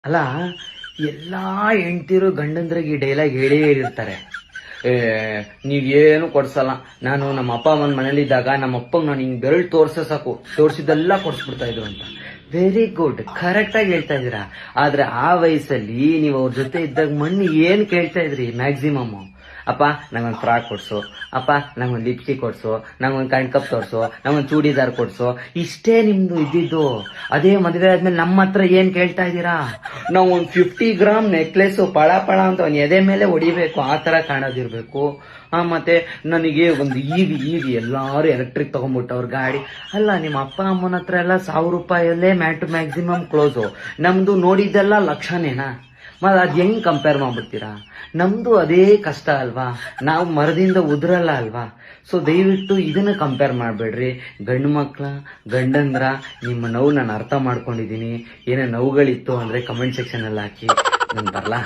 ಅಲ್ಲ, ಎಲ್ಲಾ ಹೆಂಡ್ತಿರು ಗಂಡಂದ್ರಿಗೆ ಈ ಡೈಲಾಗ್ ಹೇಳೇ ಹೇಳಿರ್ತಾರೆ. ನೀವೇನು ಕೊಡ್ಸಲ್ಲ, ನಾನು ನಮ್ಮ ಅಪ್ಪ ಅಮ್ಮನ ಮನೇಲಿದ್ದಾಗ ನಮ್ಮ ಅಪ್ಪಂಗೆ ನಾನು ಹಿಂಗ್ ಬೆರಳು ತೋರ್ಸ ಸಾಕು, ತೋರ್ಸಿದ್ದೆಲ್ಲ ಕೊಡ್ಸ್ಬಿಡ್ತಾ ಇದ್ರು ಅಂತ. ವೆರಿ ಗುಡ್, ಕರೆಕ್ಟ್ ಆಗಿ ಹೇಳ್ತಾ ಇದೀರಾ. ಆದ್ರೆ ಆ ವಯಸ್ಸಲ್ಲಿ ನೀವು ಅವ್ರ ಜೊತೆ ಇದ್ದಾಗ ಮಣ್ಣು ಏನ್ ಕೇಳ್ತಾ ಇದ್ರಿ ಮ್ಯಾಕ್ಸಿಮಮ್? ಅಪ್ಪ ನಂಗೊಂದು ಫ್ರಾಕ್ ಕೊಡ್ಸು, ಅಪ್ಪ ನಂಗೊಂದು ಲಿಪ್ಸ್ಟಿಕ್ ಕೊಡ್ಸು, ನಂಗೊಂದು ಕಣ್ಕಪ್ ತೋರ್ಸು, ನಂಗೊಂದು ಚೂಡಿದಾರ್ ಕೊಡ್ಸು, ಇಷ್ಟೇ ನಿಮ್ದು ಇದ್ದಿದ್ದು. ಅದೇ ಮದುವೆ ಆದ್ಮೇಲೆ ನಮ್ಮ ಹತ್ರ ಏನ್ ಕೇಳ್ತಾ ಇದ್ದೀರಾ? ನಾವು ಒಂದು 50 ಗ್ರಾಮ್ ನೆಕ್ಲೆಸ್ ಪಳ ಪಳ ಅಂತ ಒಂದು ಎದೆ ಮೇಲೆ ಹೊಡಿಬೇಕು, ಆ ತರ ಕಾಣೋದಿರ್ಬೇಕು. ಮತ್ತೆ ನನಗೆ ಒಂದು ಈಗ ಎಲ್ಲಾರು ಎಲೆಕ್ಟ್ರಿಕ್ ತಗೊಂಡ್ಬಿಟ್ಟವ್ರ ಗಾಡಿ. ಅಲ್ಲ, ನಿಮ್ಮ ಅಪ್ಪ ಅಮ್ಮನ ಹತ್ರ ಎಲ್ಲ 1000 ರೂಪಾಯಲ್ಲೇ ಮ್ಯಾಕ್ಸಿಮಮ್ ಕ್ಲೋಸು. ನಮ್ದು ನೋಡಿದ್ದೆಲ್ಲ ಲಕ್ಷನೇನಾ? ಮತ್ತೆ ಅದ್ ಹೆಂಗ್ ಕಂಪೇರ್ ಮಾಡ್ಬಿಡ್ತೀರಾ? ನಮ್ದು ಅದೇ ಕಷ್ಟ ಅಲ್ವಾ, ನಾವು ಮರದಿಂದ ಉದ್ರಲ್ಲ ಅಲ್ವಾ? ಸೊ ದಯವಿಟ್ಟು ಇದನ್ನ ಕಂಪೇರ್ ಮಾಡ್ಬೇಡ್ರಿ. ಗಂಡು ಮಕ್ಳ ಗಂಡಂದ್ರ ನಿಮ್ಮ ನೋವು ನಾನು ಅರ್ಥ ಮಾಡ್ಕೊಂಡಿದೀನಿ. ಏನೋ ನೋವುಗಳಿತ್ತು ಅಂದ್ರೆ ಕಮೆಂಟ್ ಸೆಕ್ಷನ್ ಅಲ್ಲಿ ಹಾಕಿ, ನಾನು ಬರ್ಲಾ?